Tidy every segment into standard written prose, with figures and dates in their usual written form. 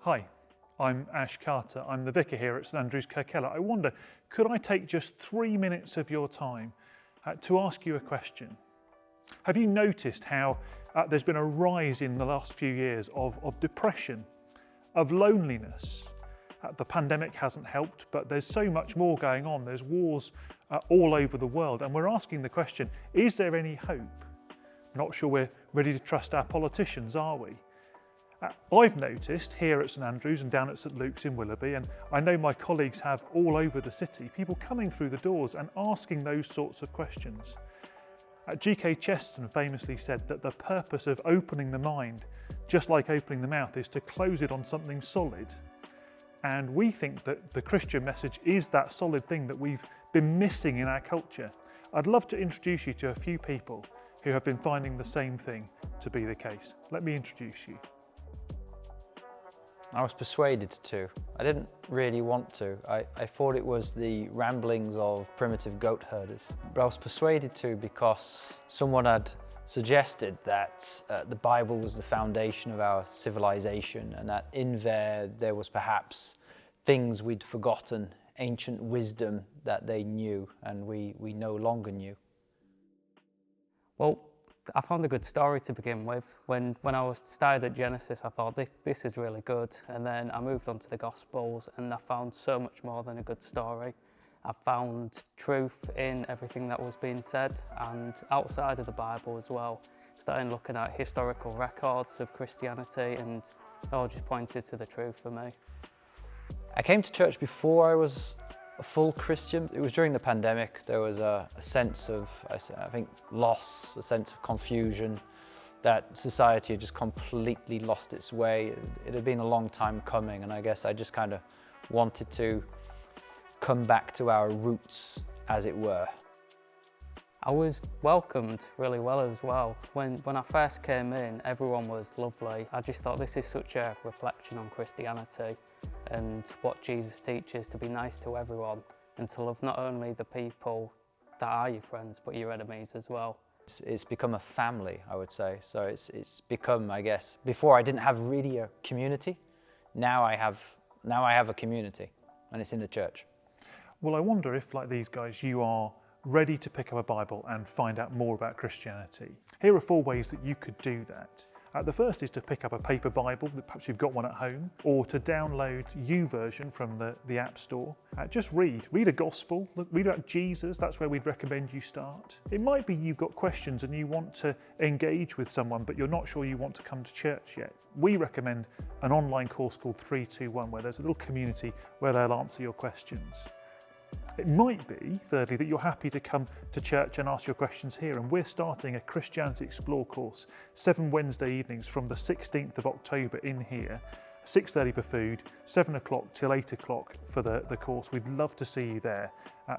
Hi, I'm Ash Carter. I'm the vicar here at St Andrew's Kirkella. I wonder, could I take just 3 minutes of your time to ask you a question? Have you noticed how there's been a rise in the last few years of depression, of loneliness? The pandemic hasn't helped, but there's so much more going on. There's wars all over the world, and we're asking the question, is there any hope? Not sure we're ready to trust our politicians, are we? I've noticed here at St Andrews and down at St Luke's in Willoughby, and I know my colleagues have all over the city, people coming through the doors and asking those sorts of questions. G.K. Chesterton famously said that the purpose of opening the mind, just like opening the mouth, is to close it on something solid. And we think that the Christian message is that solid thing that we've been missing in our culture. I'd love to introduce you to a few people who have been finding the same thing to be the case. Let me introduce you. I was persuaded to. I didn't really want to. I thought it was the ramblings of primitive goat herders. But I was persuaded to because someone had suggested that the Bible was the foundation of our civilization, and that in there was perhaps things we'd forgotten, ancient wisdom that they knew and we no longer knew. Well, I found a good story to begin with. When I was started at Genesis, I thought this is really good, and then I moved on to the Gospels and I found so much more than a good story. I found truth in everything that was being said, and outside of the Bible as well, starting looking at historical records of Christianity, and it all just pointed to the truth for me. I came to church before I was a full Christian. It was during the pandemic. There was a sense of, I think, loss, a sense of confusion, that society had just completely lost its way. It had been a long time coming, and I guess I just kind of wanted to come back to our roots, as it were. I was welcomed really well as well. When I first came in, everyone was lovely. I just thought this is such a reflection on Christianity and what Jesus teaches, to be nice to everyone and to love not only the people that are your friends, but your enemies as well. It's become a family, I would say. So it's become, I guess, before I didn't have really a community. Now I have a community, and it's in the church. Well, I wonder if, like these guys, you are ready to pick up a Bible and find out more about Christianity. Here are 4 ways that you could do that. The first is to pick up a paper Bible, perhaps you've got one at home, or to download YouVersion from the App Store. Just read a gospel, read about Jesus, that's where we'd recommend you start. It might be you've got questions and you want to engage with someone, but you're not sure you want to come to church yet. We recommend an online course called 321, where there's a little community where they'll answer your questions. It might be, thirdly, that you're happy to come to church and ask your questions here, and we're starting a Christianity Explore course 7 Wednesday evenings from the 16th of October in here, 6:30 for food, 7 o'clock till 8 o'clock for the course. We'd love to see you there.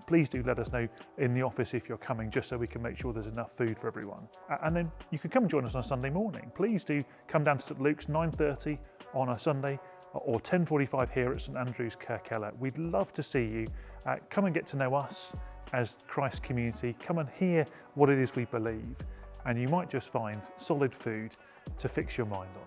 Please do let us know in the office if you're coming, just so we can make sure there's enough food for everyone. And then you can come and join us on a Sunday morning. Please do come down to St Luke's 9:30 on a Sunday, or 10:45 here at St Andrew's Kirkella. We'd love to see you. Come and get to know us as Christ community. Come and hear what it is we believe, and you might just find solid food to fix your mind on.